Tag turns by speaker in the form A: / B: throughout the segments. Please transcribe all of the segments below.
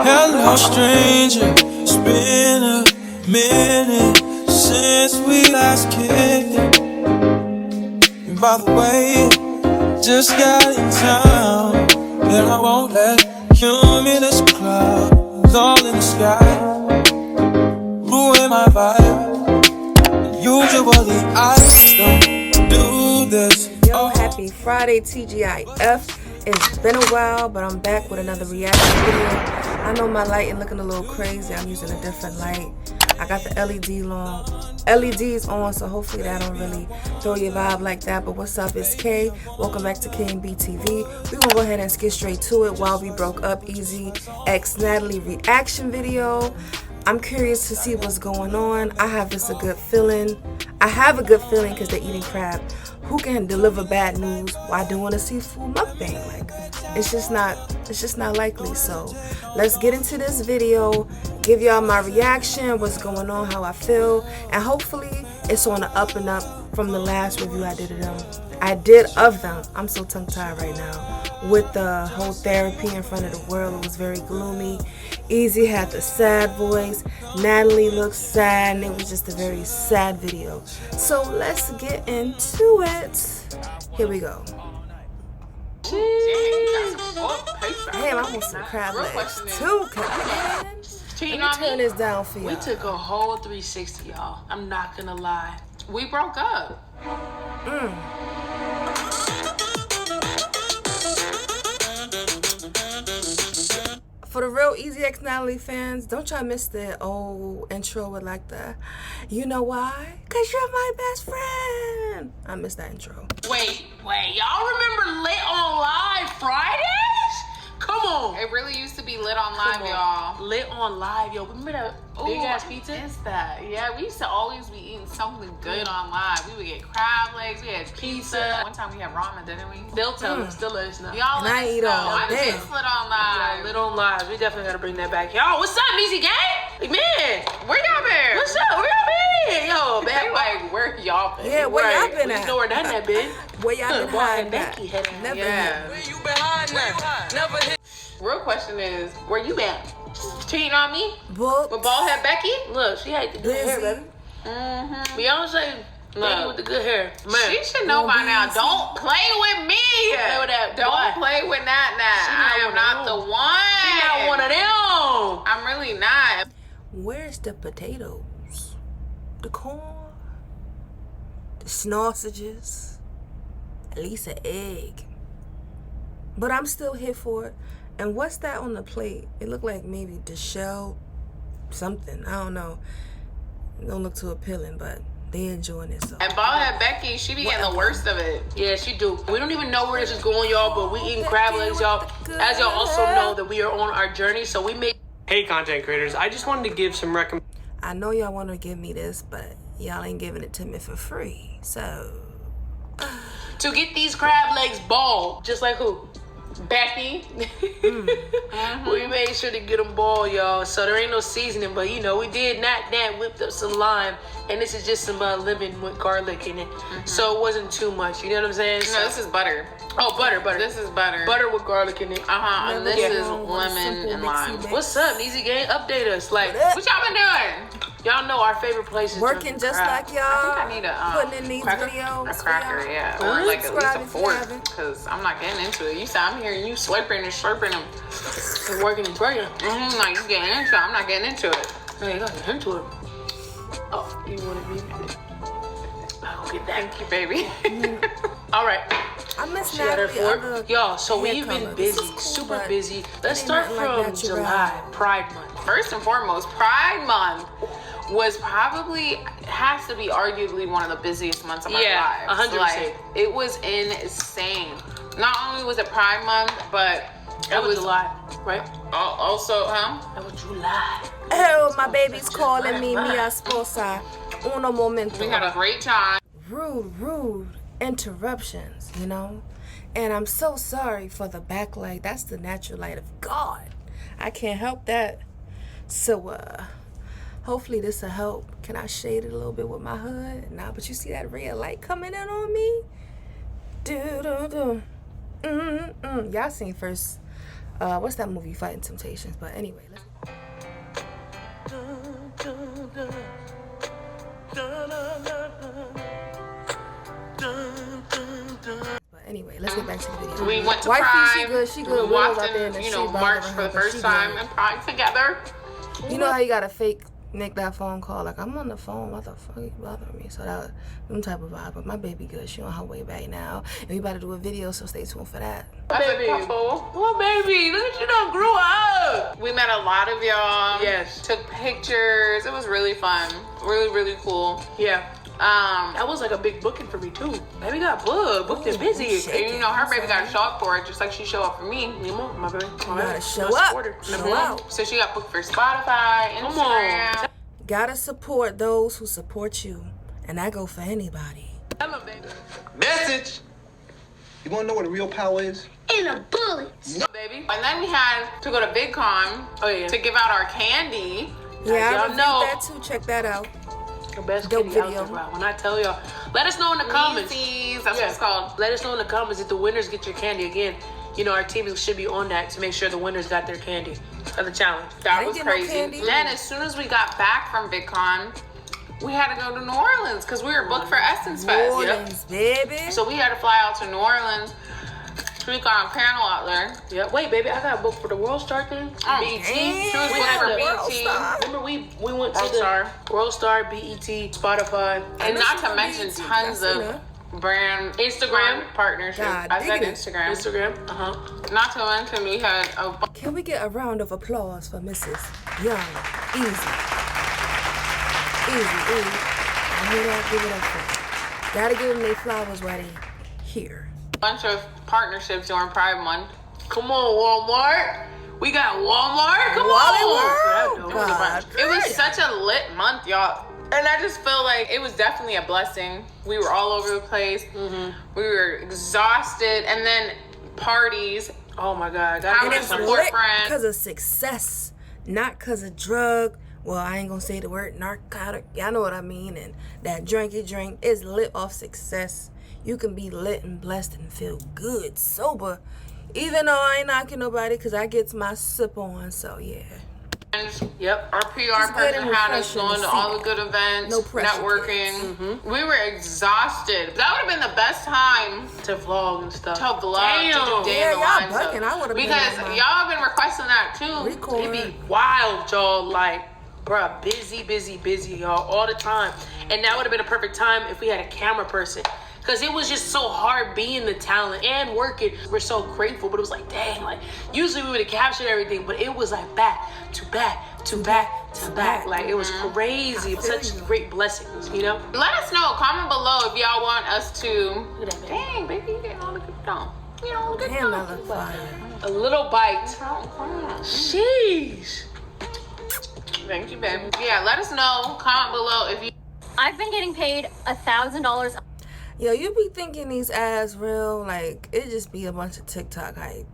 A: Hello, stranger. It's been a minute since we last kicked it. And by the way, just got in town, and I won't let cumulus clouds all in the sky ruin my vibe. Usually I don't do this.
B: Yo, happy Friday, TGIF. It's been a while, but I'm back with another reaction video. I know my lighting looking a little crazy. I'm using a different light. I got the LEDs on, so hopefully that don't really throw your vibe like that. But what's up, it's Kay. Welcome back to K&B TV. We're gonna go ahead and get straight to it. While we broke up, Ezee x Natalie reaction video. I'm curious to see what's going on. I have a good feeling because they're eating crab. Who can deliver bad news while doing a seafood mukbang? Like, it's just not likely. So let's get into this video, give y'all my reaction, what's going on, how I feel, and hopefully it's on the up and up from the last review I did of them. I'm so tongue-tied right now with the whole therapy in front of the world. It was very gloomy. Ezee had the sad voice, Natalie looked sad, and it was just a very sad video. So let's get into it. Here we go. Damn, I want some crab legs too. Let me turn this down for y'all.
C: We took a whole 360, y'all. I'm not gonna lie. We broke up.
B: For the real Ezee x Natalie fans, don't y'all miss the old intro with like the, you know why? Cause you're my best friend. I miss that intro.
C: Wait, y'all remember Lit on Live Fridays? Come on.
D: It really used to be Lit on Live, y'all.
C: Lit on Live, yo. Remember that big ass pizza?
D: What is that? Yeah, we used to always be eating something good on Live. We would get crab legs, we had pizza. One time we had ramen, didn't we?
C: Still tell us, still let us know.
D: Y'all
B: And I eat all
D: I
B: day.
D: miss Lit on Live.
C: Yeah, Lit on Live. We definitely gotta bring that back. Y'all, what's up, Ezee gang? Man,
D: Where y'all been?
C: what's up? Where y'all been? Yo,
D: They
C: bad
D: like, where y'all been?
B: Yeah, where y'all been
C: We
B: at?
C: know where that been.
B: Where y'all been
C: Boy,
B: hiding
C: Becky
B: at?
C: had
B: Never
D: Yeah.
B: hit.
C: you been hiding at? Never hit.
D: Real question is,
C: Where you been?
D: cheating on me?
B: Book.
D: With baldhead Becky?
C: Look, she had the good hair, baby. Beyonce, lady with the good hair. Man,
D: She should know by now. Don't play with me.
C: play with that
D: Don't
C: boy.
D: play with Nat. I am not the one.
C: She not one of them.
D: I'm really not.
B: Where's the potatoes? The corn? The sausages? At least an egg. But I'm still here for it. And what's that on the plate? It looked like maybe the shell something. I don't know. It don't look too appealing, but they enjoying it. So
D: And baldhead Becky, she be getting the worst of it.
C: Yeah, she do. We don't even know where this is going, y'all, but we eating crab legs, y'all. As y'all also know that we are on our journey, so we make.
E: Hey content creators, I just wanted to give some
B: I know y'all want to give me this, but y'all ain't giving it to me for free. So
C: To get these crab legs bald, just like who?
D: Becky.
C: We made sure to get them bald, y'all. So there ain't no seasoning, but you know, we did not that whipped up some lime, and this is just some lemon with garlic in it. So it wasn't too much, you know what I'm saying?
D: No, this is butter.
C: Oh, butter.
D: This is butter.
C: Butter with garlic in it.
D: And this
B: Never
D: is
B: wrong with a
D: lemon
B: simple
D: and
B: mixy
D: lime.
B: mix.
C: What's up, Ezee gang? Update us. Like,
D: What y'all been doing?
C: y'all know our favorite place is
B: working
C: drinking
B: just
C: crab.
B: like y'all.
D: I think I need a
B: putting in these
D: cracker.
B: videos.
D: A
B: for
D: cracker,
B: y'all.
D: yeah.
B: Go
D: Or
B: ahead,
D: like at least
B: subscribe
D: a
B: if you
D: fork.
B: haven't.
D: Because I'm not getting into it. You said I'm hearing you slurping and slurping them.
C: We're working and twerking.
D: Like you getting into it. I'm not getting into it.
C: Hey, you gotta get into it. Oh, you wanted me? I'll get that.
D: Thank you, baby.
C: All right.
B: I miss
C: She got her
B: Natalie
C: fork.
B: other
C: Y'all, so
B: hair
C: we've been
B: color. This
C: busy,
B: is cool,
C: super
B: but
C: busy. Let's
B: ain't
C: start
B: nothing like
C: from
B: natural.
C: July, Pride Month.
D: First and foremost, Pride Month was probably, has to be arguably one of the busiest months of our
C: Yeah,
D: lives.
C: 100%.
D: Like, it was insane. Not only was it Pride Month, but
C: That was July, right?
D: also,
C: That was July.
B: Oh, my baby's calling me mia esposa. Uno momento.
D: we had a great time.
B: Rude interruptions, you know? And I'm so sorry for the backlight. That's the natural light of God. I can't help that. So, hopefully this will help. Can I shade it a little bit with my hood? Nah, but you see that red light coming in on me? Y'all seen first What's that movie? Fighting Temptations. But anyway, let's get back to the video.
D: We went to
B: Wifey,
D: Pride.
B: she good.
D: We walked
B: out there in
D: in,
B: the
D: you know,
B: street
D: marched
B: bothering
D: for
B: her,
D: the
B: but
D: first
B: she
D: time
B: good.
D: in Pride together.
B: You know how you gotta fake make that phone call? Like, I'm on the phone. What the fuck you bothering me? So that them type of vibe. But my baby good. She on her way back now. And we about to do a video, so stay tuned for that.
C: Baby. Oh, baby. Look at you done grew up.
D: We met a lot of y'all.
C: Yes.
D: Took pictures. It was really fun. Really, really cool.
C: Yeah. That was like a big booking for me too. Baby got booked and busy.
D: And you know, her baby got to show up for it, just like she show up for me.
C: My baby.
B: Gotta show up. Show out.
D: So she got booked for Spotify, Instagram.
B: Gotta support those who support you. And I go for anybody.
C: Hello, baby.
F: Message. You wanna know what a real power is?
C: In a bullet.
D: No, baby. And then we had to go to VidCon to give out our candy.
B: Yeah, I
C: y'all
B: reviewed
C: know.
B: that too. Check that out.
C: The best
B: Dope
C: kitty out
B: video.
C: there, bro. When I tell y'all, let us know in the comments.
D: Reese's, that's what it's called.
C: Let us know in the comments if the winners get your candy again. You know, our team should be on that to make sure the winners got their candy of the challenge.
D: That
B: I
D: was
B: didn't get no
D: crazy.
B: candy.
D: Then as soon as we got back from VidCon, we had to go to New Orleans because we were booked for Essence
B: New
D: Fest.
B: Orleans, baby.
D: So we had to fly out to New Orleans. We got a panel out there.
C: Yeah, wait, baby, I got booked for the World Star thing.
D: Oh,
C: BET.
D: She was
C: We
D: booked
C: had
D: for
C: the
D: BET.
C: Remember we went to
D: World
C: the
D: Star.
C: World Star, BET, Spotify,
D: And
B: know
D: not
B: she's
D: to
B: on
D: mention
B: BET.
D: tons
B: I seen
D: of
B: her.
D: brand
C: Instagram.
D: partnerships.
B: God,
D: I said
B: diggity.
D: Instagram.
C: Instagram.
D: Not to mention we had a
B: Can we get a round of applause for Mrs. Young? Easy. I hear that. Give it up for them. Gotta give them their flowers while they here.
D: bunch of partnerships during Pride Month.
C: Come on, Walmart. We got Walmart. Come
B: Wally
C: on.
B: World.
C: That dope.
B: God,
D: It was
B: damn.
D: such a lit month, y'all. And I just feel like it was definitely a blessing. We were all over the place. We were exhausted. And then parties.
C: Oh my God.
D: How
B: And
D: many
B: it's
D: support
B: lit
D: friends.
B: because of success, not because of drug. Well, I ain't gonna say the word narcotic. Y'all know what I mean. And that drinky drink is lit off success. You can be lit and blessed and feel good, sober. Even though I ain't knocking nobody because I get my sip on. So, yeah.
C: Yep.
D: Our
B: Just
D: PR
B: good
D: person
B: and
D: had us
B: refreshing
D: going
B: to
D: to
B: see
D: all the
B: it.
D: good events,
B: No pressure,
D: networking. We were exhausted. That would have been the best time
C: To vlog and stuff.
D: to vlog, to do day
B: Yeah,
D: in the
B: y'all
D: line
B: bugging.
D: stuff.
B: I would've been
D: Because
B: on my-
D: y'all have been requesting that too.
B: Record.
C: It be wild, y'all. Like, bruh, busy, y'all, all the time. And that would have been a perfect time if we had a camera person. Because it was just so hard being the talent and working. We're so grateful, but it was like, dang, like, usually we would have captured everything, but it was like back to back to back to back. Like, it was crazy. It was such great blessings, you know?
D: Let us know. Comment below if y'all want us to.
C: Look at that, baby.
D: Dang, baby, you getting all the good stuff. You know, good
B: Damn,
D: stuff.
B: that look fire.
C: A little bite. Sheesh.
D: Thank you, baby. Yeah, let us know. Comment below if you.
G: I've been getting paid $1,000.
B: Yo, you be thinking these ads real, like, it just be a bunch of TikTok hype.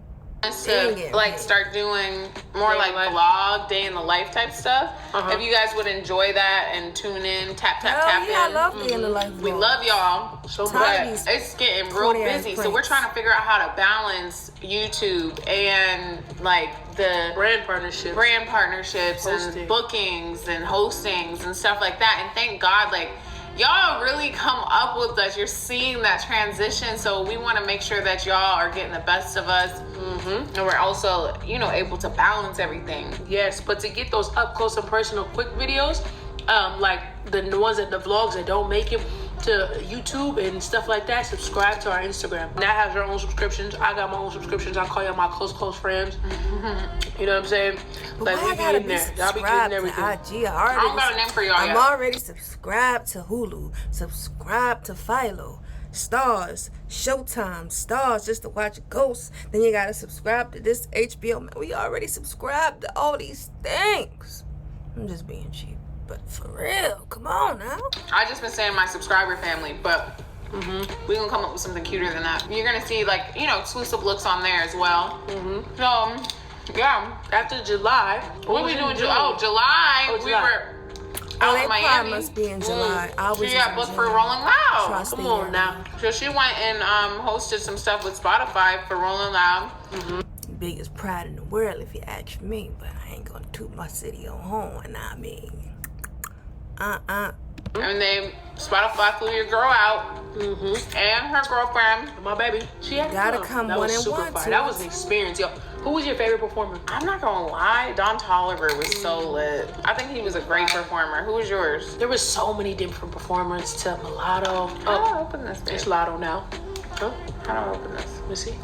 D: us
B: Dang
D: to
B: it,
D: like
B: man.
D: start doing more
C: Day
D: like
C: in the life.
D: vlog, day in the life type stuff. If you guys would enjoy that and tune in, tap
B: Hell yeah, I
D: in.
B: love being the life
D: We
B: vlog.
D: love y'all
C: So
B: Tired
C: much.
B: of these
D: it's getting real
B: 20-ass
D: busy. So we're
B: pranks.
D: trying to figure out how to balance YouTube and like the
C: Brand partnerships.
D: brand partnerships
C: Hosting.
D: and bookings and hostings and stuff like that. And thank God, like, y'all really come up with us. You're seeing that transition. So we want to make sure that y'all are getting the best of us. And we're also, you know, able to balance everything.
C: Yes, but to get those up close and personal quick videos, like the ones that the vlogs that don't make it to YouTube and stuff like that, subscribe to our Instagram. Nat has her own subscriptions. I got my own subscriptions. I call y'all my close friends. You know what I'm saying? Like,
B: Why I
C: we
B: gotta
C: be in
B: be
C: there. Y'all be
B: subscribed
C: getting
B: to
C: everything.
B: IG?
D: I don't got a name for y'all
B: I'm
D: yet.
B: already subscribed to Hulu, subscribed to Philo, Stars, Showtime, Stars, just to watch Ghosts. Then you gotta subscribe to this HBO. Man, we already subscribed to all these things. I'm just being cheap, but for real, come on now.
D: I just been saying my subscriber family, but we gonna come up with something cuter than that. You're gonna see, like, you know, exclusive looks on there as well. So, yeah.
C: After July,
D: What we doing? July.
C: Oh,
D: We
C: July.
D: were
B: Oh,
D: out
B: they
D: in
B: probably
D: Miami.
B: must be in July. I was
D: She
B: just
D: got
B: in
D: booked for
B: June.
D: Rolling Loud.
B: Trust
C: come
B: me,
C: on
B: yeah.
C: now.
D: So she went and hosted some stuff with Spotify for Rolling Loud.
B: biggest pride in the world if you ask me, but I ain't gonna toot my city on horn. I mean,
D: And then Spotify flew your girl out, and her girlfriend.
C: My baby, she had to
B: Gotta come
C: That
B: one
C: was
B: and
C: super
B: one,
C: fire.
B: too.
C: That was an experience, yo. Who was your favorite performer?
D: I'm not gonna lie, Don Toliver was so lit. I think he was a great performer. Who was yours?
C: There was so many different performers to Mulatto.
D: How do I open this?
C: It's
D: Babe?
C: Lotto now. Huh?
D: How do I open this?
C: Let me see.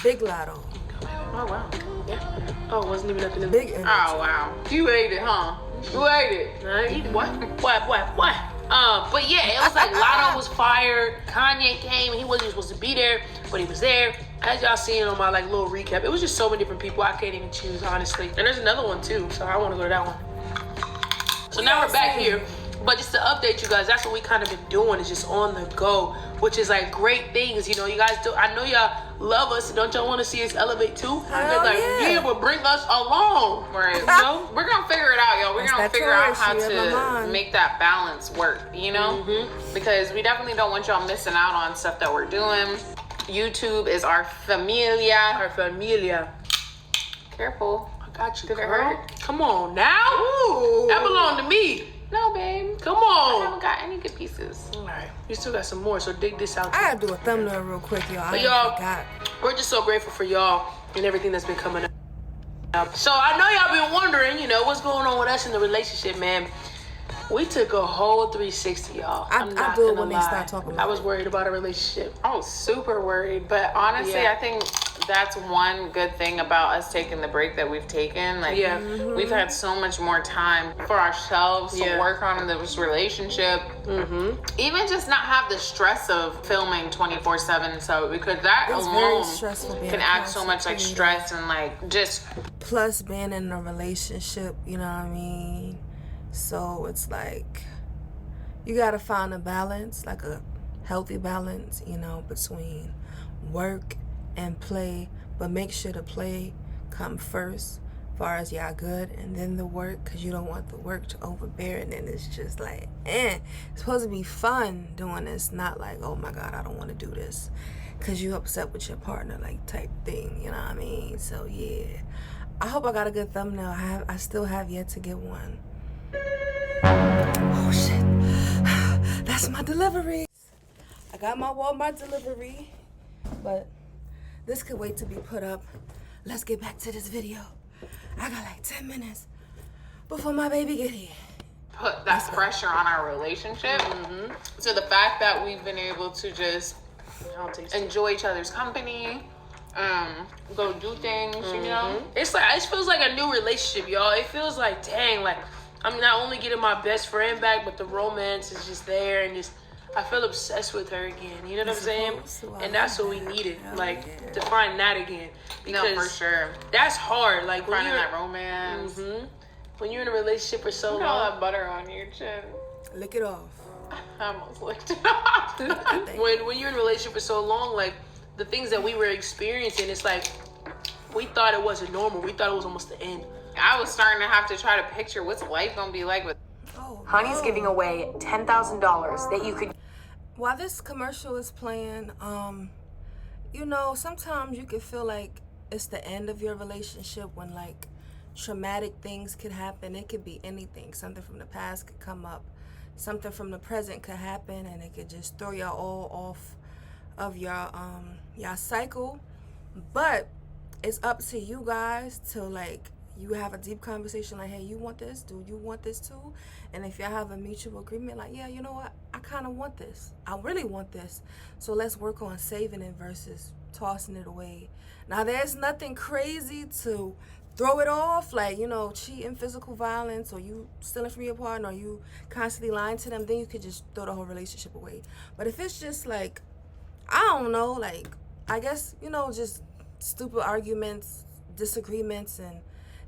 B: Big Lotto.
C: Oh, wow. Yeah. Oh, it wasn't even up in the
B: Big energy.
D: Oh wow, you ate it, huh? You ate it.
C: What? But yeah, it was like Lotto was fire. Kanye came. He wasn't supposed to be there, but he was there. As y'all seen on my like little recap, it was just so many different people. I can't even choose, honestly. And there's another one too, so I want to go to that one. So now we're back here. But just to update you guys, that's what we kind of been doing, is just on the go, which is like great things. You know, you guys do. I know y'all love us. Don't y'all want to see us elevate too?
B: Hell
C: Like,
B: yeah.
C: but bring us along.
D: Right.
C: You know?
D: We're gonna figure it out, y'all. We're
B: That's
D: gonna
B: that
D: figure out how
B: currency in my
D: to
B: mind.
D: make that balance work, you know? Because we definitely don't want y'all missing out on stuff that we're doing. YouTube is our familia.
C: Our familia.
D: Careful.
C: I got you,
D: Did it
C: girl.
D: hurt?
C: Come on now.
D: Ooh.
C: That belonged to me.
D: No, babe.
C: Come
D: I
C: on.
D: haven't got any good pieces.
C: All right. You still got some more, so dig this out.
B: I gotta do a thumbnail real quick, y'all. I
C: But y'all,
B: forgot.
C: we're just so grateful for y'all and everything that's been coming up. So I know y'all been wondering, you know, what's going on with us in the relationship, man. We took a whole 360, y'all.
B: I
C: I'm not
B: do it
C: gonna
B: when they
C: lie.
B: start talking about
C: I was
B: it.
C: worried about a relationship.
D: I was super worried, but honestly,
C: Yeah.
D: I think that's one good thing about us taking the break that we've taken. Like,
C: Yeah.
D: we've had so much more time for ourselves to
C: Yeah.
D: work on this relationship. Even just not have the stress of filming 24/7. So because that
B: It's very
D: alone
B: stressful being
D: can
B: a
D: add so much like
B: content
D: stress and like just
B: Plus being in a relationship, you know what I mean? So it's like you gotta find a balance, like a healthy balance, you know, between work and play, but make sure the play come first, as far as y'all good, and then the work, because you don't want the work to overbear, and then it's just like, it's supposed to be fun doing this, not like, oh my God, I don't want to do this, because you upset with your partner, like, type thing, you know what I mean? So yeah, I hope I got a good thumbnail. I still have yet to get one. Oh shit, that's my delivery. I got my Walmart delivery, but this could wait to be put up. Let's get back to this video. I got like 10 minutes before my baby get here.
D: put that pressure on our relationship. So the fact that we've been able to just enjoy each other's company, go do things, you know?
C: It's like, it feels like a new relationship, y'all. It feels like, dang, like I'm not only getting my best friend back, but the romance is just there, and just I feel obsessed with her again. You know what I'm saying? And that's what we needed, like to find that again. Because
D: No, for sure.
C: that's hard. Like when
D: Finding
C: you're
D: that romance.
C: when you're in a relationship for so
D: Look at all
C: long.
D: that butter on your chin.
B: Lick it off.
D: I almost licked it off.
C: When you're in a relationship for so long, like the things that we were experiencing, it's like we thought it wasn't normal. We thought it was almost the end.
D: I was starting to have to try to picture what's life gonna be like with.
B: Oh,
H: Honey's
B: no.
H: giving away $10,000 that you could.
B: While this commercial is playing, you know, sometimes you could feel like it's the end of your relationship when like traumatic things could happen. It could be anything. Something from the past could come up. Something from the present could happen, and it could just throw y'all all off of your cycle. But it's up to you guys to like, you have a deep conversation like, hey, you want this? Do you want this too? And if y'all have a mutual agreement like, yeah, you know what? I kind of want this. I really want this. So let's work on saving it versus tossing it away. Now, there's nothing crazy to throw it off, like, you know, cheating, physical violence, or you stealing from your partner, or you constantly lying to them, then you could just throw the whole relationship away. But if it's just like, I don't know, like, I guess, you know, just stupid arguments, disagreements, and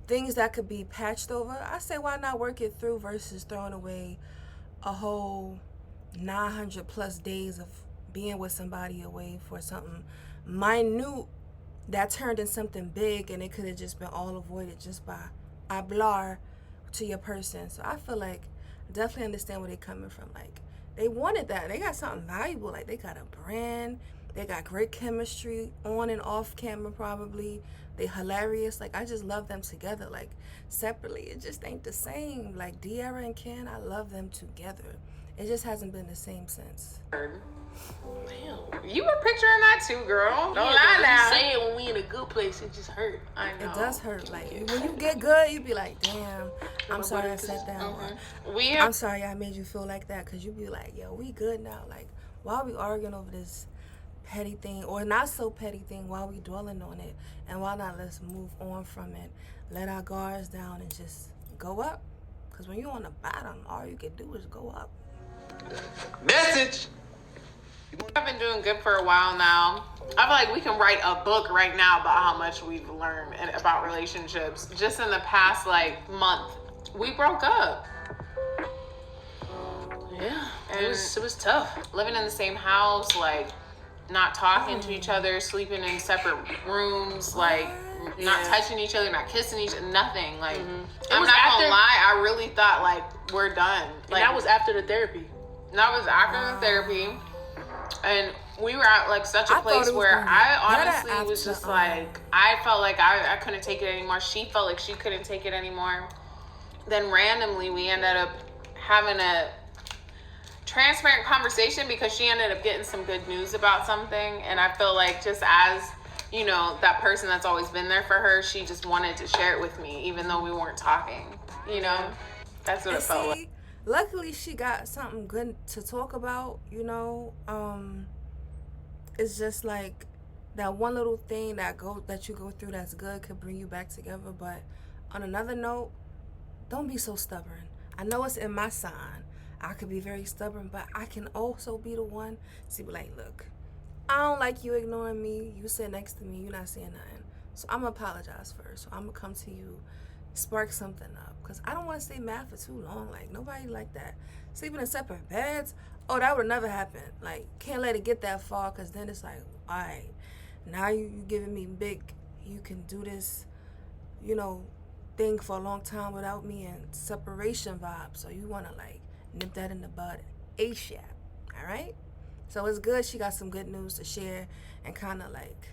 B: things that could be patched over, I say why not work it through versus throwing away a whole 900 plus days of being with somebody away for something minute that turned into something big, and it could have just been all avoided just by hablar to your person. So I feel like I definitely understand where they're coming from. Like, they wanted that. They got something valuable. Like, they got a brand. They got great chemistry on and off camera probably. They hilarious. Like, I just love them together. Like, separately, it just ain't the same. Like, De'Ara and Ken, I love them together. It just hasn't been the same since.
D: You were picturing that too, girl. Don't lie now.
C: Say it when we in a good place, it just hurt.
D: I know.
B: It does hurt. Like, when you get good, you be like, damn, I'm sorry I said that. I'm sorry I made you feel like that, because you be like, yo, we good now. Like, why are we arguing over this petty thing, or not so petty thing? Why we dwelling on it? And why not let's move on from it, let our guards down, and just go up? Because when you're on the bottom, all you can do is go up.
A: Message.
D: I've been doing good for a while now. I feel like we can write a book right now about how much we've learned about relationships. Just in the past, like, month, we broke up.
C: Yeah, it was tough.
D: Living in the same house, like, not talking to each other, sleeping in separate rooms, like, not touching each other, not kissing each other, nothing. Like, I'm not gonna lie, I really thought, like, we're done. Like,
C: that was after the therapy.
D: That was after the therapy. And we were at, like, such a place where I honestly was just like, I felt like I couldn't take it anymore. She felt like she couldn't take it anymore. Then randomly we ended up having a transparent conversation because she ended up getting some good news about something. And I feel like, just as, you know, that person that's always been there for her, she just wanted to share it with me, even though we weren't talking, you know? That's what it felt like.
B: Luckily, she got something good to talk about, you know. It's just like that one little thing that you go through that's good could bring you back together. But on another note, don't be so stubborn. I know it's in my sign. I could be very stubborn, but I can also be the one to be like, look, I don't like you ignoring me. You sit next to me. You're not saying nothing. So I'm going to apologize first. So I'm going to come to you, spark something up. Because I don't want to stay mad for too long. Like, nobody like that. Sleeping in separate beds, oh, that would never happen. Like, can't let it get that far, because then it's like, all right, now you giving me big, you can do this, you know, thing for a long time without me, and separation vibe. So you want to, like, nip that in the bud ASAP, all right? So it's good she got some good news to share, and kind of like,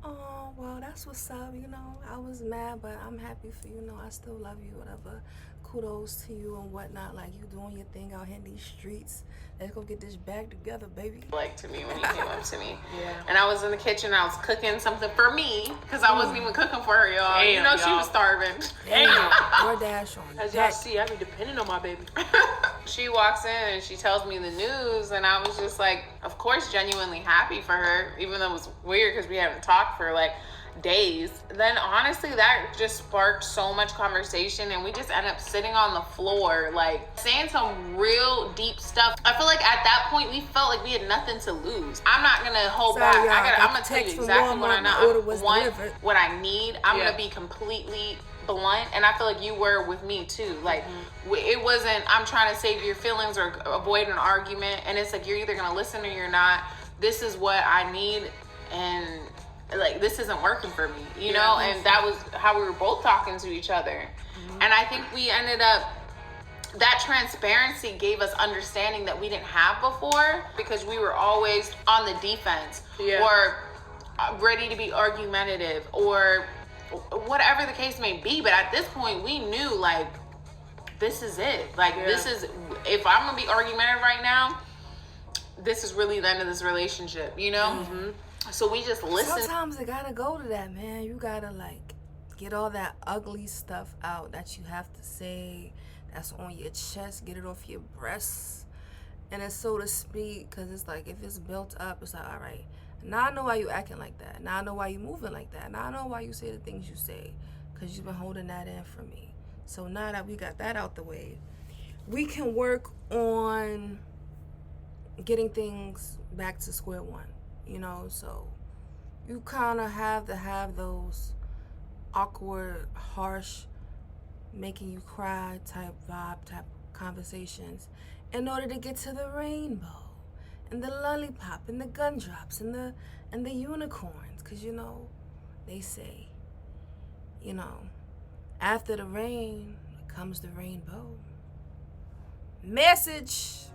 B: oh, well, that's what's up, you know. I was mad, but I'm happy for you. You know, I still love you, whatever. Kudos to you and whatnot. Like, you doing your thing out here in these streets. Let's go get this bag together, baby.
D: Like, to me when he came up to me. Yeah. And I was in the kitchen. I was cooking something for me, because I wasn't even cooking for her, y'all.
C: Damn,
D: you know, she
C: y'all.
D: was starving.
B: Damn. DoorDash on.
C: As y'all see, I be depending on my baby.
D: She walks in and she tells me the news, and I was just like, of course, genuinely happy for her, even though it was weird because we haven't talked for like days. Then honestly, that just sparked so much conversation, and we just ended up sitting on the floor, like, saying some real deep stuff. I feel like at that point we felt like we had nothing to lose. I'm not gonna hold back. I'm gonna tell you exactly what what I need. I'm gonna be completely blunt, and I feel like you were with me too. Like, it wasn't, I'm trying to save your feelings or avoid an argument, and it's like, you're either gonna listen or you're not. This is what I need, and like, this isn't working for me, you know? And that was how we were both talking to each other. And I think we ended up, that transparency gave us understanding that we didn't have before, because we were always on the defense or ready to be argumentative or whatever the case may be. But at this point, we knew, like, this is it. Like, this is, if I'm gonna be argumentative right now, this is really the end of this relationship, you know? So we just listened.
B: Sometimes it gotta go to that, man. You gotta, like, get all that ugly stuff out that you have to say, that's on your chest, get it off your breasts, and it's so to speak, because it's like, if it's built up, it's like, all right, now I know why you acting like that. Now I know why you moving like that. Now I know why you say the things you say, because you've been holding that in for me. So now that we got that out the way, we can work on getting things back to square one, you know? So you kind of have to have those awkward, harsh, making you cry type vibe, type conversations, in order to get to the rainbow and the lollipop and the gun drops and the unicorns. Because, you know, they say, you know, after the rain comes the rainbow. Message.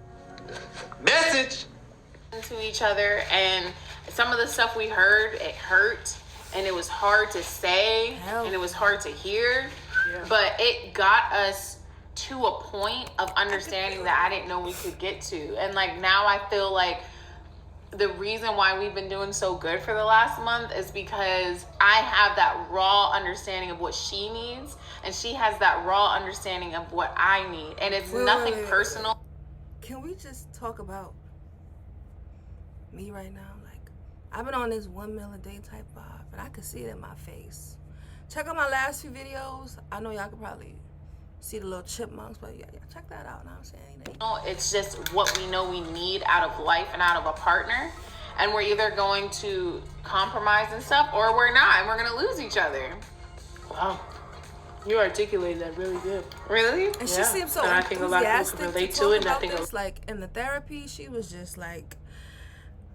D: to each other, and some of the stuff we heard, it hurt, and it was hard to say, and it was hard to hear, but it got us to a point of understanding that I didn't know we could get to. And like now I feel like the reason why we've been doing so good for the last month is because I have that raw understanding of what she needs, and she has that raw understanding of what I need, and it's nothing personal.
B: Can we just talk about me right now? Like, I've been on this 1 meal a day type vibe, but I can see it in my face. Check out my last few videos. I know y'all could probably see the little chipmunks, but yeah, check that out. Know what I'm saying?
D: It's just what we know we need out of life and out of a partner, and we're either going to compromise and stuff, or we're not, and we're gonna lose each other.
C: Wow. You articulated that really good.
D: Really?
B: And she seemed so
C: and I think a lot of people can relate to it. And I think
B: this, like in the therapy, she was just like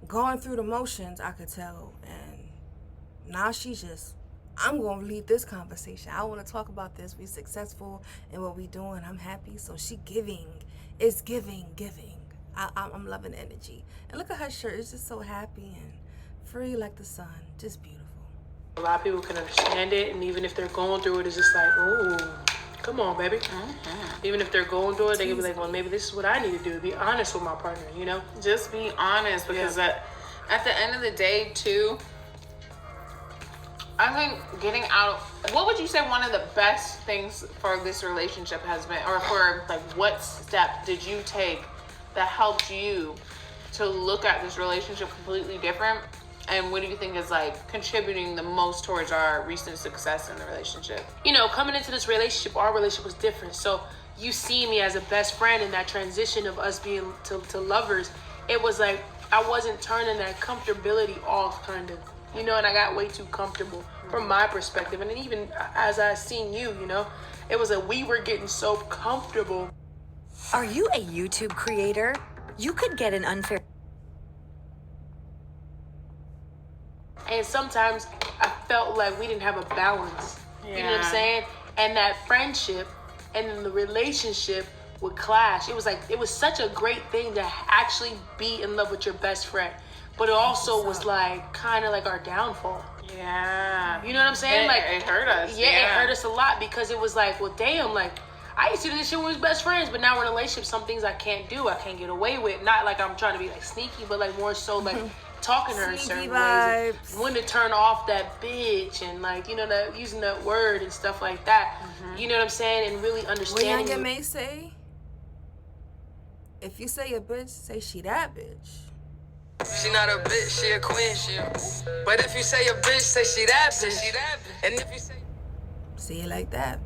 B: going through the motions. I could tell, and now she's just, I'm gonna lead this conversation. I want to talk about this. We successful in what we doing. I'm happy. So she giving. It's giving. I'm loving the energy. And look at her shirt. It's just so happy and free like the sun. Just beautiful.
C: A lot of people can understand it, and even if they're going through it, it's just like, oh, come on, baby. Even if they're going through it, they can be like, well, maybe this is what I need to do. Be honest with my partner, you know?
D: Just be honest, because at the end of the day, too, I think getting out, what would you say one of the best things for this relationship has been, or for like what step did you take that helped you to look at this relationship completely different? And what do you think is like contributing the most towards our recent success in the relationship?
C: You know, coming into this relationship, our relationship was different. So you see me as a best friend in that transition of us being to lovers. It was like I wasn't turning that comfortability off, kind of. You know, and I got way too comfortable from my perspective. And then even as I seen you, you know, it was like we were getting so comfortable.
I: Are you a YouTube creator? You could get an unfair...
C: And sometimes I felt like we didn't have a balance. You know what I'm saying? And that friendship and then the relationship would clash. It was like, it was such a great thing to actually be in love with your best friend. But it also was like, kind of like our downfall.
D: Yeah.
C: You know what I'm saying?
D: It hurt us.
C: Yeah, it hurt us a lot because it was like, well, damn, like, I used to do this shit when we was best friends, but now we're in a relationship. Some things I can't do, I can't get away with. Not like I'm trying to be like sneaky, but like more so like talking to her in certain ways. And when to turn off that bitch and like, you know, that using that word and stuff like that. You know what I'm saying? And really understanding.
B: What Young may say, if you say a bitch, say she that bitch.
A: She not a bitch, she a queen. But if you say a bitch, say she that bitch. And if you say...
B: See it like that.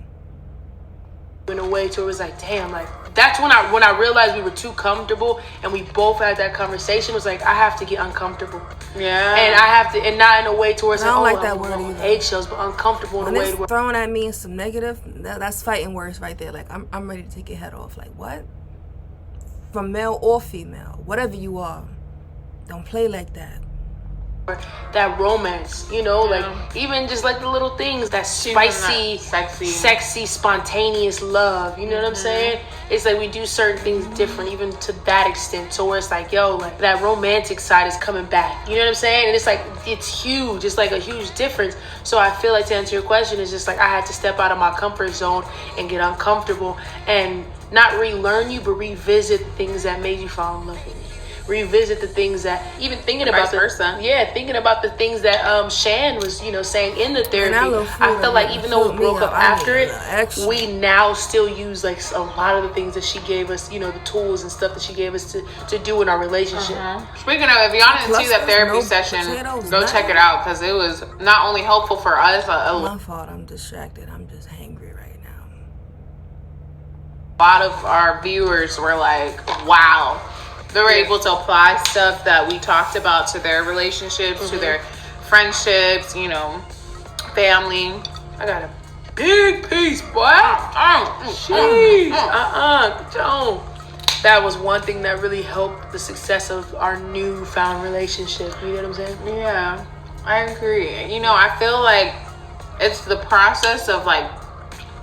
C: In a way to where it was like, damn, like that's when I realized we were too comfortable, and we both had that conversation. It was like, I have to get uncomfortable.
D: Yeah.
C: And I have to, and not in a way towards
B: I don't
C: like,
B: like that word either.
C: Eggshells, but uncomfortable in
B: When
C: a way
B: it's
C: where
B: throwing at me some negative, that's fighting words right there. Like I'm ready to take your head off. Like what? From male or female, whatever you are, don't play like that.
C: that romance, you know, like even just like the little things, that spicy, sexy, spontaneous love, you know what I'm saying? It's like we do certain things different, even to that extent, so where it's like, yo, like that romantic side is coming back, you know what I'm saying? And it's like, it's huge, it's like a huge difference. So I feel like, to answer your question, it's just like I had to step out of my comfort zone and get uncomfortable and not relearn you, but revisit things that made you fall in love with me. Revisit the things that, even thinking about thinking about the things that Shan was, you know, saying in the therapy. I felt like even though we broke up after it, we now still use like a lot of the things that she gave us, you know, the tools and stuff that she gave us to do in our relationship.
D: Speaking of, if y'all didn't see that therapy session, go check it out, because it was not only helpful for us.
B: My fault, I'm distracted. I'm just hangry right now.
D: A lot of our viewers were like, wow. They were able to apply stuff that we talked about to their relationships, to their friendships, you know, family.
C: I got a big piece, boy. Jeez. That was one thing that really helped the success of our newfound relationship. You know what I'm saying?
D: Yeah, I agree. You know, I feel like it's the process of like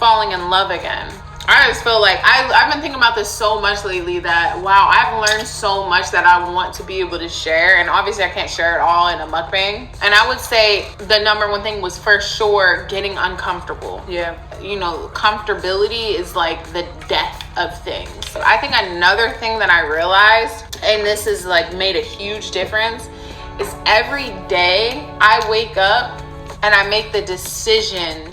D: falling in love again. I just feel like I've been thinking about this so much lately that, wow, I've learned so much that I want to be able to share. And obviously I can't share it all in a mukbang. And I would say the number one thing was for sure getting uncomfortable.
C: Yeah.
D: You know, comfortability is like the death of things. I think another thing that I realized, and this has like made a huge difference, is every day I wake up and I make the decision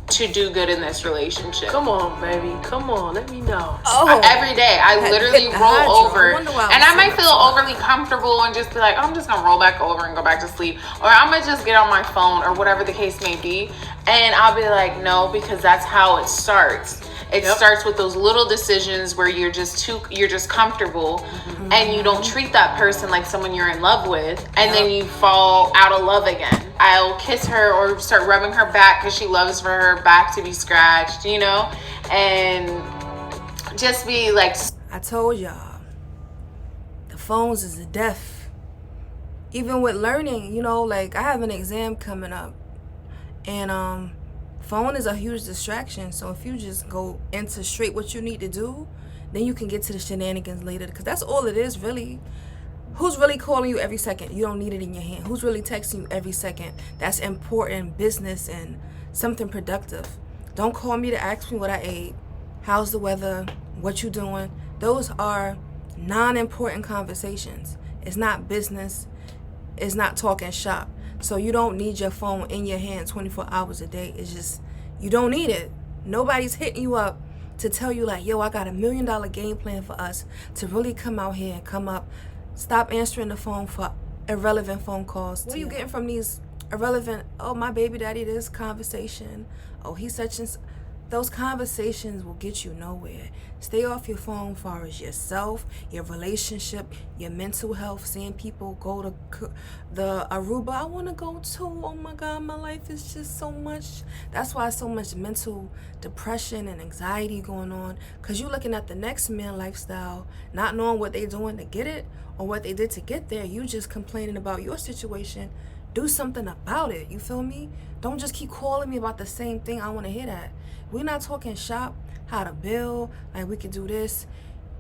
D: to do good in this relationship.
C: Come on, baby. Come on. Let me know.
B: Oh,
D: Every day I literally
B: hit the
D: roll
B: hydro.
D: over,
B: I wonder why
D: and
B: was
D: I might
B: so
D: feel overly comfortable and just be like, I'm just gonna roll back over and go back to sleep, or I'm gonna just get on my phone, or whatever the case may be. And I'll be like, no, because that's how it starts. It starts with those little decisions where you're just comfortable, and you don't treat that person like someone you're in love with, and then you fall out of love again. I'll kiss her or start rubbing her back because she loves for her back to be scratched, you know, and just be like,
B: I told y'all, the phones is the death. Even with learning, you know, like I have an exam coming up, and phone is a huge distraction. So if you just go into straight what you need to do, then you can get to the shenanigans later, because that's all it is really. Who's really calling you every second? You don't need it in your hand. Who's really texting you every second? That's important business and something productive. Don't call me to ask me what I ate, how's the weather, what you doing. Those are non-important conversations. It's not business. It's not talking shop. So you don't need your phone in your hand 24 hours a day. It's just, you don't need it. Nobody's hitting you up to tell you like, yo, I got $1 million game plan for us to really come out here and come up. Stop answering the phone for irrelevant phone calls. What are you getting from these irrelevant, oh, my baby daddy, this conversation, oh, he's such and those conversations will get you nowhere. Stay off your phone as far as yourself, your relationship, your mental health, seeing people go to the Aruba. I want to go too. Oh my God, my life is just so much. That's why so much mental depression and anxiety going on, because you're looking at the next man lifestyle, not knowing what they're doing to get it or what they did to get there. You just complaining about your situation. Do something about it. You feel me? Don't just keep calling me about the same thing. I want to hear that. We're not talking shop, how to build, like we could do this.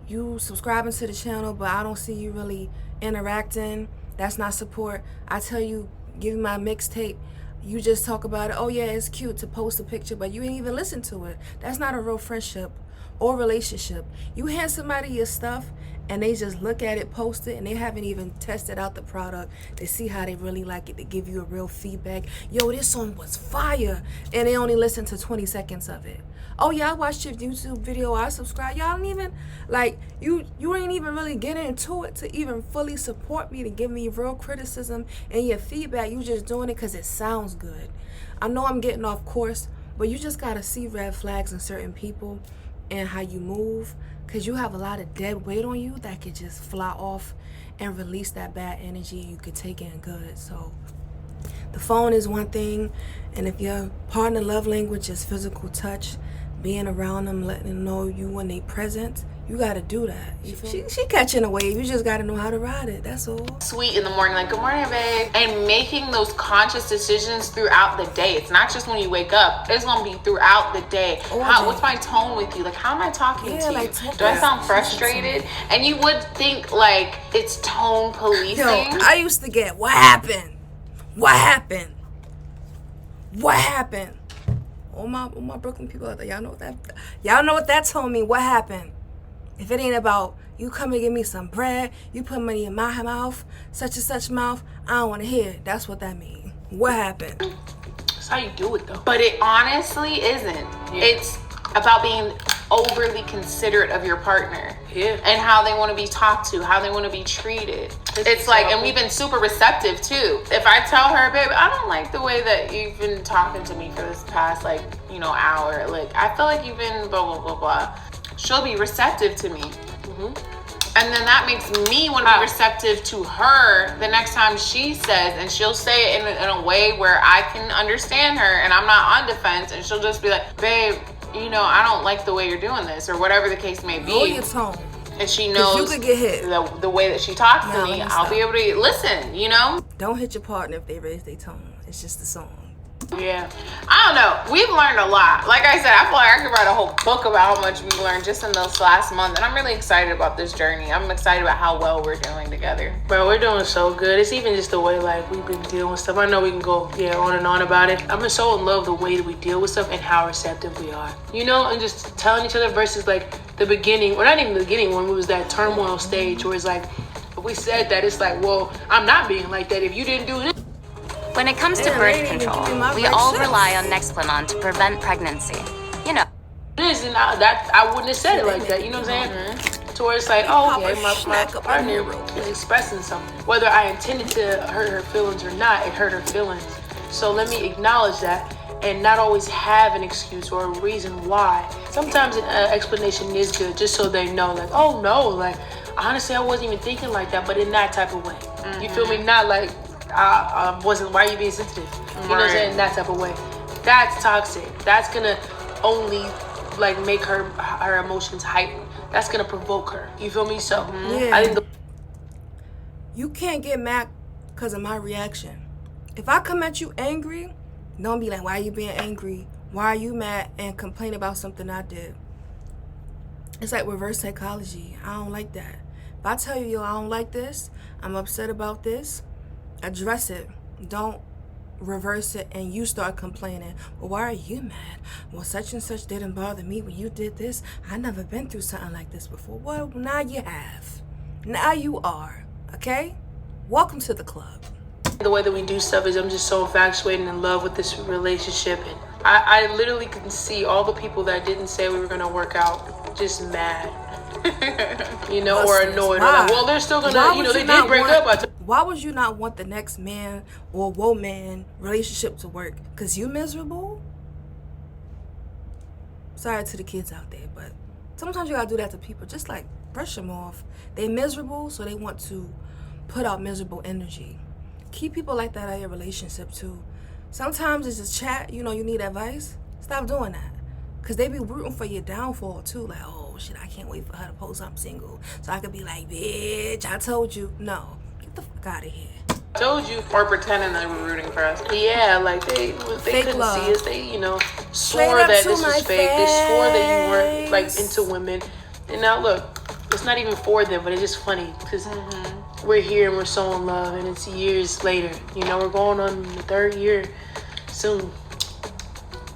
B: You subscribing to the channel, but I don't see you really interacting. That's not support. I tell you, give me my mixtape. You just talk about it. Oh yeah, it's cute to post a picture, but you ain't even listen to it. That's not a real friendship or relationship. You hand somebody your stuff and they just look at it, post it, and they haven't even tested out the product to see how they really like it, to give you a real feedback. Yo, this song was fire, and they only listen to 20 seconds of it. Oh yeah, I watched your YouTube video, I subscribe. Y'all don't even, like, you ain't even really getting into it to even fully support me, to give me real criticism and your feedback. You just doing it because it sounds good. I know I'm getting off course, but you just gotta see red flags in certain people and how you move, because you have a lot of dead weight on you that could just fly off and release that bad energy, and you could take it in good. So the phone is one thing, and if your partner love language is physical touch, being around them, letting them know you when they present, you got to do that. She catching a wave. You just got to know how to ride it. That's all.
D: Sweet in the morning, like, good morning, babe. And making those conscious decisions throughout the day. It's not just when you wake up. It's going to be throughout the day. What's my tone with you? Like, how am I talking to you?
B: Like,
D: do I sound frustrated? And you would think, like, it's tone policing.
B: Yo, I used to get, what happened? What happened? What happened? All my Brooklyn people out there, y'all know what that told me. What happened? If it ain't about you come and give me some bread, you put money in my mouth, such and such mouth, I don't want to hear it. That's what that means. What happened?
C: That's how you do it, though.
D: But it honestly isn't. Yeah. It's about being overly considerate of your partner.
C: Yeah.
D: And how they want to be talked to, how they want to be treated. It's like, and we've been super receptive too. If I tell her, babe, I don't like the way that you've been talking to me for this past, like, hour. Like, I feel like you've been blah, blah, blah, blah. She'll be receptive to me. Mm-hmm. And then that makes me want to be receptive to her the next time she says, and she'll say it in a way where I can understand her and I'm not on defense, and she'll just be like, babe, I don't like the way you're doing this, or whatever the case may be.
B: Lower your tone.
D: And she knows
B: you could get hit.
D: The way that she talks to me, I'll be able to listen,
B: Don't hit your partner if they raise their tone. It's just a song.
C: Yeah.
D: I don't know. We've learned a lot. Like I said, I feel like I could write a whole book about how much we've learned just in this last month. And I'm really excited about this journey. I'm excited about how well we're doing together.
C: Bro, we're doing so good. It's even just the way like we've been dealing with stuff. I know we can go on and on about it. I'm just so in love with the way that we deal with stuff and how receptive we are. You know, and just telling each other versus like the beginning, or not even the beginning, when we was that turmoil stage where it's like, if we said that, it's like, well, I'm not being like that if you didn't do this.
I: When it comes to
B: Yeah,
I: birth
B: they didn't
I: control,
B: give me my
I: we
B: right
I: all
B: shit.
I: rely on Nexplanon to prevent pregnancy. You know.
C: This and I wouldn't have said it like that. You know what I'm saying? To where it's like, oh, okay, my partner is expressing something. Whether I intended to hurt her feelings or not, it hurt her feelings. So let me acknowledge that and not always have an excuse or a reason why. Sometimes an explanation is good, just so they know, like, oh no, like honestly, I wasn't even thinking like that, but in that type of way. You feel me? Not like I wasn't. Why are you being sensitive? You know what I'm saying? In that type of way. That's toxic. That's gonna only like make her emotions heightened. That's gonna provoke her. You feel me? So I think
B: you can't get mad because of my reaction. If I come at you angry, don't be like, why are you being angry? Why are you mad? And complain about something I did. It's like reverse psychology. I don't like that. If I tell you, yo, I don't like this, I'm upset about this, address it. Don't reverse it and you start complaining. Well, why are you mad? Well, such and such didn't bother me when you did this. I never been through something like this before. Well, now you have. Now you are. Okay? Welcome to the club.
C: the way that we do stuff is I'm just so infatuated and in love with this relationship. And I literally can see all the people that didn't say we were going to work out just mad. You know, or annoyed. Or like, well, they're still going to, you know, they did break up.
B: Why would you not want the next man or woman relationship to work? Because you miserable? Sorry to the kids out there, but sometimes you got to do that to people. Just like brush them off. They miserable, so they want to put out miserable energy. Keep people like that out of your relationship too. Sometimes it's just chat, you know, you need advice. Stop doing that. Because they be rooting for your downfall too. Like, oh shit, I can't wait for her to post I'm single. So I could be like, bitch, I told you. No, get the fuck out of here.
C: Told you.
D: Or pretending they were rooting for us.
C: Yeah, like they couldn't
B: love.
C: see us. They, you know,
B: Straight
C: swore
B: up
C: that
B: to
C: this was
B: my
C: fake. They swore that you weren't like
B: face.
C: into women. And now look, it's not even for them, but it's just funny because we're here and we're so in love, and it's years later. You know, we're going on the 3rd year soon.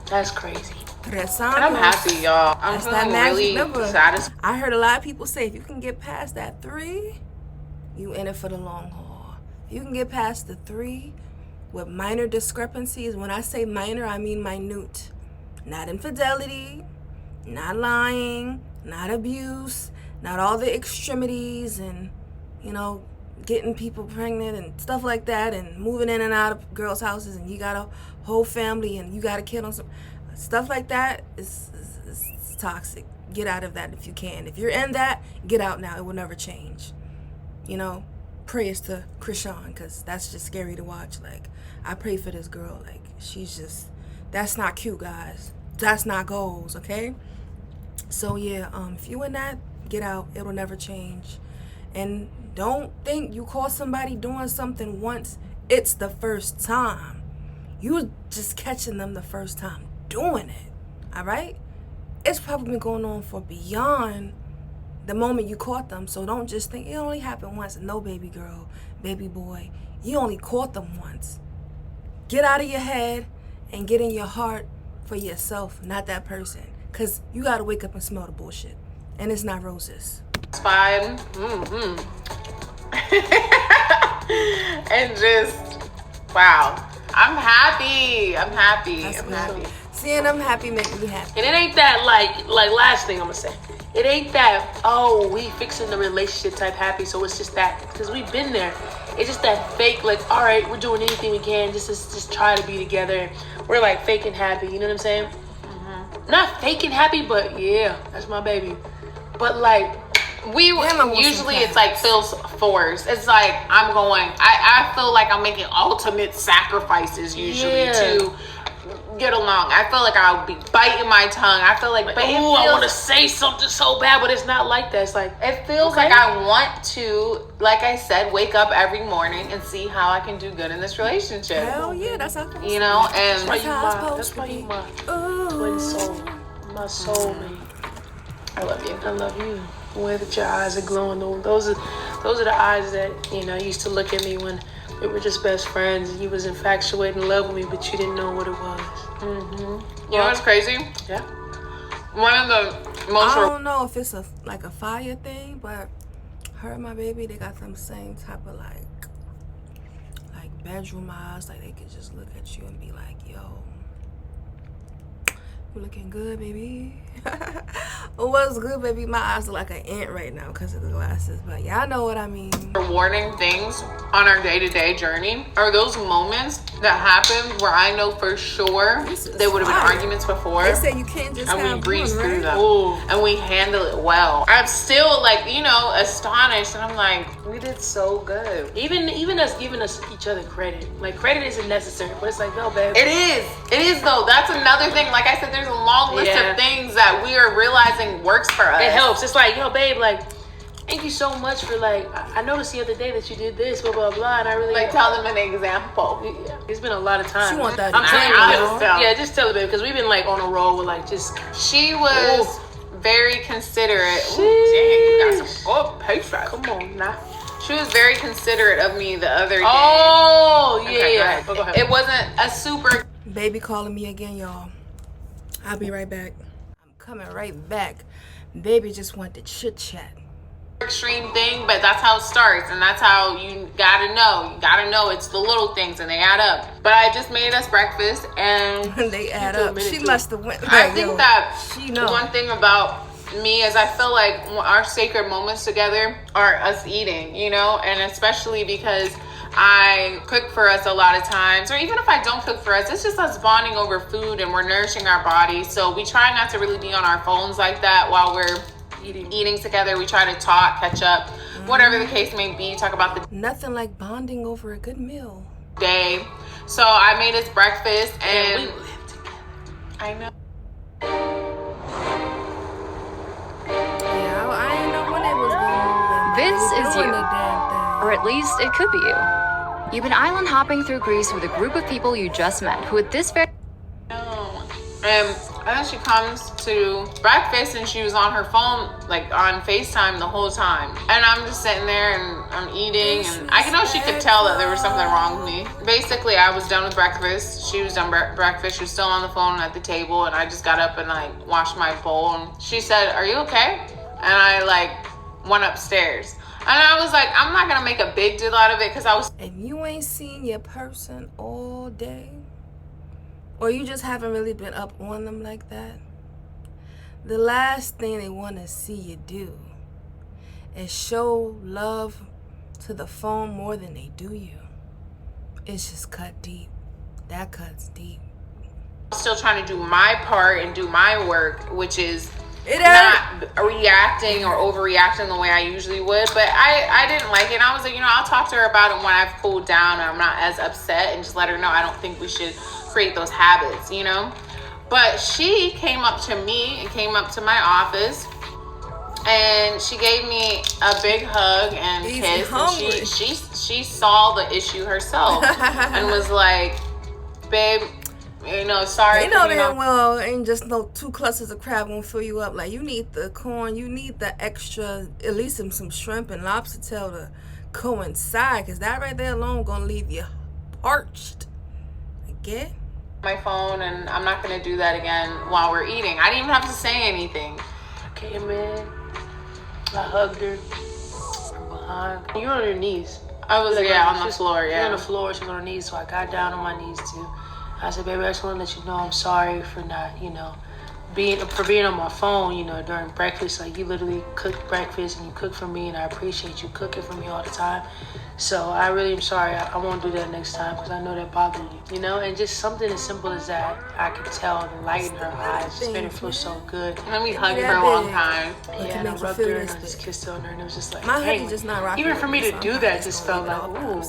C: That's crazy.
D: And I'm happy, y'all. I'm feeling really satisfied.
B: I heard a lot of people say if you can get past that 3, you in it for the long haul. If you can get past the 3 with minor discrepancies, when I say minor, I mean minute. Not infidelity, not lying, not abuse, not all the extremities and, you know, getting people pregnant and stuff like that and moving in and out of girls' houses and you got a whole family and you got a kid on some... Stuff like that is toxic. Get out of that if you can. If you're in that, get out now. It will never change. You know, prayers to Krishan, because that's just scary to watch. Like, I pray for this girl. Like, she's just... That's not cute, guys. That's not goals, okay? So, yeah, if you in that, get out. It will never change. And don't think you call somebody doing something once, it's the first time. You just catching them the first time doing it, all right? It's probably been going on for beyond the moment you caught them. So don't just think it only happened once. No, baby girl, baby boy, you only caught them once. Get out of your head and get in your heart for yourself, not that person, because you got to wake up and smell the bullshit, and it's not roses.
D: It's fine. And just, wow. I'm happy.
B: That's
D: I'm
B: good.
D: happy.
B: Seeing them happy make me happy.
C: And it ain't that like last thing I'm gonna say. It ain't that, oh, we fixing the relationship type happy, so it's just that, because we've been there. It's just that fake, like, all right, we're doing anything we can just try to be together. We're like faking happy, you know what I'm saying? Not faking happy, but yeah, that's my baby. But like,
D: usually it's like feels forced. It's like I feel like I'm making ultimate sacrifices usually to get along. I feel like I'll be biting my tongue. I feel like,
C: But I want to say something so bad, but it's not like that. It's like,
D: it feels like I want to, like I said, wake up every morning and see how I can do good in this relationship.
B: Hell yeah, that's how.
D: You know, and
C: that's why you my twin soul, my soulmate.
D: I love you.
C: I love you. The way that your eyes are glowing, those are the eyes that, you know, used to look at me when we were just best friends and you was infatuated in love with me, but you didn't know what it was.
D: Mm-hmm. You know what's crazy?
C: Yeah.
D: One of the most...
B: I don't know if it's a fire thing, but her and my baby, they got them same type of like bedroom eyes. Like they could just look at you and be like, yo, you looking good, baby. What's good, baby? My eyes look like an ant right now because of the glasses, but y'all know what I mean.
D: Rewarding things on our day-to-day journey are those moments that happen where I know for sure there would have been arguments before.
B: They say you can't just
D: and
B: have
D: we breeze
B: one,
D: through
B: right?
D: them. Ooh. And we handle it well. I'm still like, you know, astonished, and I'm like, we did so good.
C: Even us giving us each other credit. Like, credit isn't necessary, but it's like, no, babe.
D: It is though. That's another thing. Like I said, there's a long list of things that we are realizing works for us.
C: It helps. It's like, yo, babe, like, thank you so much for, like, I noticed the other day that you did this, blah, blah, blah, and I really...
D: Like, tell them an example.
C: Yeah, it's been a lot of time.
B: She want that.
C: I'm telling you.
D: Tell.
C: Yeah, just tell her, babe, because we've been, like, on a roll with, like, just...
D: She was very considerate. Ooh, dang, you got some good patience.
C: Come on, now.
D: She was very considerate of me the other day.
C: Oh, yeah.
D: Okay,
C: Go ahead.
D: It wasn't a super...
B: Baby calling me again, y'all. I'll be right back. I'm coming right back. Baby just want to chit chat.
D: Extreme thing, but that's how it starts, and that's how you gotta know it's the little things and they add up. But I just made us breakfast and
B: They add up. She must have went.
D: I think that
B: she know.
D: one thing about me is I feel like our sacred moments together are us eating, you know, and especially because I cook for us a lot of times, or even if I don't cook for us, it's just us bonding over food and we're nourishing our bodies. So we try not to really be on our phones like that while we're eating together. We try to talk, catch up, whatever the case may be, talk about the
B: Nothing like bonding over a good meal.
D: day. So I made us breakfast and
C: we live together.
D: I know.
B: Yeah, I didn't know when it was going to
G: This is you.
B: The damn thing.
G: Or at least it could be you. You've been island hopping through Greece with a group of people you just met who at this very...
D: And then she comes to breakfast and she was on her phone, like on FaceTime the whole time. And I'm just sitting there and I'm eating, and I know she could tell that there was something wrong with me. Basically, I was done with breakfast. She was done breakfast. She was still on the phone at the table, and I just got up and like washed my bowl. And she said, "Are you okay?" And I like went upstairs. And I was like, I'm not gonna make a big deal out of it because I was...
B: If you ain't seen your person all day, or you just haven't really been up on them like that, the last thing they want to see you do is show love to the phone more than they do you. It's just cut deep. That cuts deep.
D: still trying to do my part and do my work, which is
B: It
D: not reacting or overreacting the way I usually would. But I didn't like it. And I was like, I'll talk to her about it when I've cooled down and I'm not as upset, and just let her know I don't think we should create those habits, But she came up to me and came up to my office, and she gave me a big hug and kiss. And she saw the issue herself and was like, "Babe, sorry."
B: They know damn well ain't just no 2 clusters of crab won't fill you up. Like, you need the corn, you need the extra, at least some shrimp and lobster tail to coincide, because that right there alone gonna leave you parched. Again?
D: My phone, and I'm not gonna do that again while we're eating. I didn't even have to say anything.
C: I came in, I hugged her from behind. You're on your knees.
D: I was on the floor.
C: You're on the floor, she's on her knees, so I got down on my knees too. I said, "Baby, I just want to let you know I'm sorry for not, being on my phone, you know, during breakfast. Like, you literally cook breakfast and you cook for me, and I appreciate you cooking for me all the time. So I really am sorry. I won't do that next time because I know that bothered you, you know? And just something as simple as that, I could tell the light in her eyes just made her feel so good.
D: And then we hugged for a long time.
C: Yeah, and I rubbed her and I just kissed on her, and it was just like,
B: my
C: dang,
B: hoodie just not rocking.
C: even for me to do that just felt like, ooh,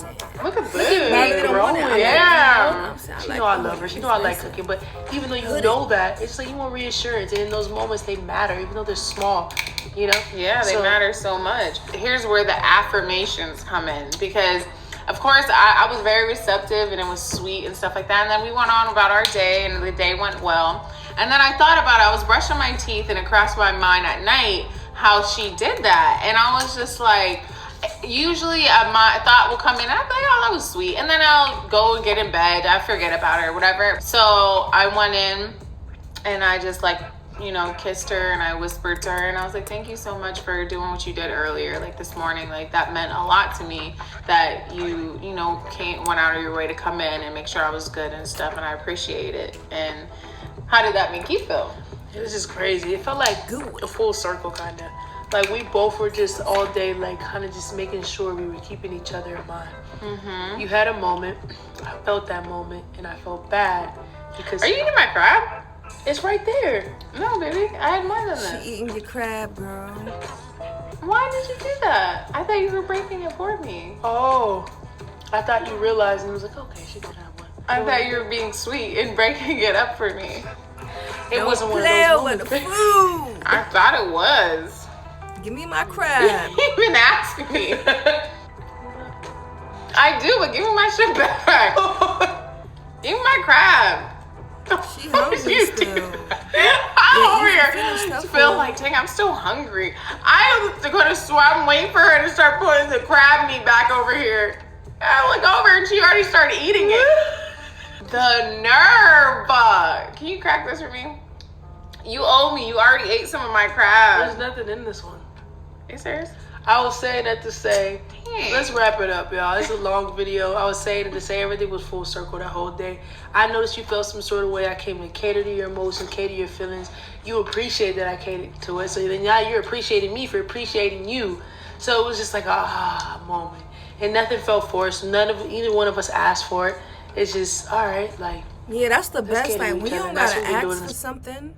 D: Look at this.
C: growing.
D: Yeah.
C: She know I love her. She know I like cooking. But even though you know that, it's like you want reassurance. And in those moments, they matter, even though they're small, you know?
D: Yeah, they matter so much. Here's where the affirmations come in, because of course I was very receptive and it was sweet and stuff like that. And then we went on about our day and the day went well. And then I thought about it. I was brushing my teeth and it crossed my mind at night how she did that. And I was just like, usually my thought will come in and I'm like, oh, that was sweet. And then I'll go and get in bed. I forget about it or whatever. So I went in and I just like, you know, kissed her and I whispered to her and I was like, thank you so much for doing what you did earlier, like this morning. Like, that meant a lot to me that you know, went out of your way to come in and make sure I was good and stuff, and I appreciate it. And how did that make you feel?
C: It was just crazy. It felt like a full circle, kind of. Like, we both were just all day, like, kind of just making sure we were keeping each other in mind. Mm-hmm. You had a moment. I felt that moment, and I felt bad because...
D: Are you eating my crab?
C: It's right there.
D: No, baby. I had more than this.
B: She eating your crab, girl.
D: Why did you do that? I thought you were breaking it for me.
C: Oh. I thought you realized and was like, okay, she could have one.
D: I thought you were being sweet and breaking it up for me.
C: It wasn't one of those moments.
B: With the food.
D: I thought it was.
B: Give me my crab.
D: You even asked me. I do, but give me my shit back. Give me my crab.
B: She hungry still.
D: I'm over here feel like, dang, I'm still hungry. I am going to swim, wait for her to start putting the crab meat back over here. I look over and she already started eating it. The nerve. Can you crack this for me? You owe me. You already ate some of my crab.
C: There's nothing in this one.
D: Are you serious?
C: I was saying that to say, let's wrap it up, y'all. It's a long video. I was saying it to say everything was full circle that whole day. I noticed you felt some sort of way. I came to cater to your emotions, cater to your feelings. You appreciate that I catered to it. So then now you're appreciating me for appreciating you. So it was just like a moment. And nothing felt forced. Either one of us asked for it. It's just, all right, like.
B: Yeah, that's the best. Like, when you don't gotta ask for
C: this.
B: something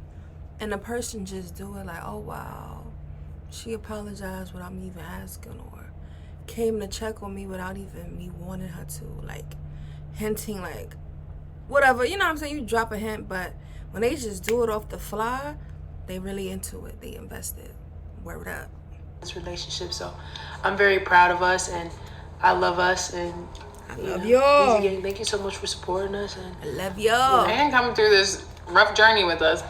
B: and the person just do it, like, oh, wow. She apologized without me even asking, or came to check on me without even me wanting her to, like, hinting, like, whatever. You know what I'm saying? You drop a hint, but when they just do it off the fly, they really into it. They invested. Word up.
C: This relationship, so I'm very proud of us, and I love us, and
B: I love y'all.
C: Ezee Gang, thank you so much for supporting us, and
B: I love y'all.
D: And coming through this rough journey with us.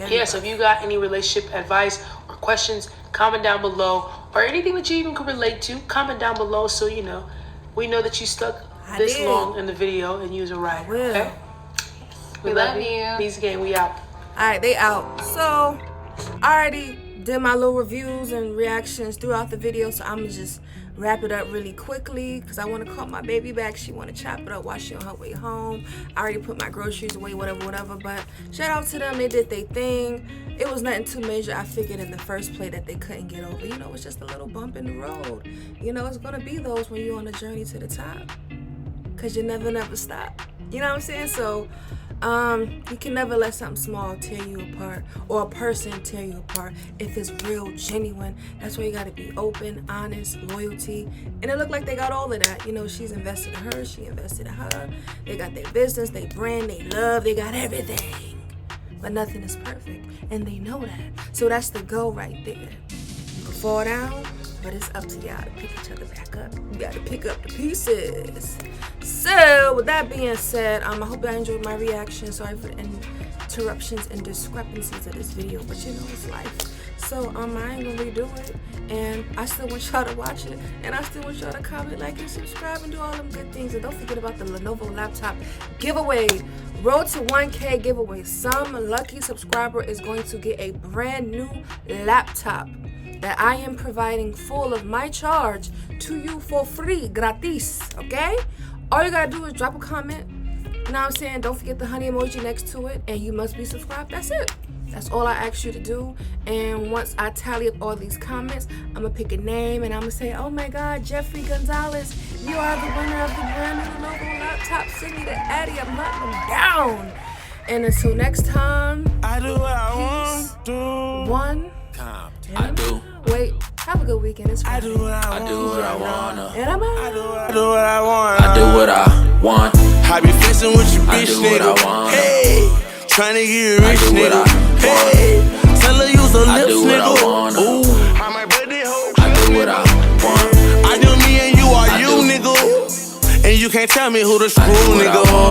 C: Yeah, so if you got any relationship advice or questions, comment down below, or anything that you even could relate to, comment down below, so you know we know that you stuck this long in the video and you was a rider. Okay,
D: we love you.
C: Ezee Gang, we out.
B: All right, they out. So I already did my little reviews and reactions throughout the video, so I'm gonna just wrap it up really quickly because I want to call my baby back. She want to chop it up while she on her way home. I already put my groceries away, whatever, but shout out to them. They did their thing. It was nothing too major. I figured in the first play that they couldn't get over. You know, it's just a little bump in the road. You know, it's gonna be those when you're on a journey to the top, because you never stop. You know what I'm saying? So you can never let something small tear you apart, or a person tear you apart. If it's real, genuine, that's why you gotta be open, honest, loyalty. And it looked like they got all of that. You know, she's invested in her, she invested in her. They got their business, they brand, they love, they got everything. But nothing is perfect, and they know that. So that's the goal right there. You can fall down, but it's up to y'all to pick each other back up. You gotta pick up the pieces. So with that being said, I hope y'all enjoyed my reaction. Sorry for the interruptions and discrepancies of this video, but you know, it's life. So I ain't gonna redo it, and I still want y'all to watch it, and I still want y'all to comment, like, and subscribe, and do all them good things. And don't forget about the Lenovo laptop giveaway. Road to 1K giveaway. Some lucky subscriber is going to get a brand new laptop that I am providing full of my charge to you for free, gratis, okay? All you gotta do is drop a comment, you know what I'm saying? Don't forget the honey emoji next to it, and you must be subscribed. That's it. That's all I ask you to do. And once I tally up all these comments, I'm gonna pick a name and I'm gonna say, oh my God, Jeffrey Gonzalez, you are the winner of the brand new Lenovo laptop. Send me the Addy, I'm hunting them down. And until next time,
A: I do what I
B: peace.
A: want to.
B: One.
J: I do.
B: Wait, have a good weekend. It's
A: I
B: Friday.
A: do what I want.
J: I do what I wanna.
B: And I'm out.
A: I do what I want.
J: I do what I want.
A: I be flexing with your
J: I
A: bitch,
J: do what
A: nigga.
J: I wanna.
A: Hey, tryna get
J: I
A: rich,
J: do what
A: nigga.
J: I want.
A: Hey, tell her use her
J: I
A: lips,
J: do what I
A: nigga.
J: wanna.
A: Ooh, I might bet that hoe.
J: I do what I want.
A: I do me and you are
J: I
A: you,
J: do.
A: nigga. And you can't tell me who to screw,
J: I do what I
A: nigga.
J: want.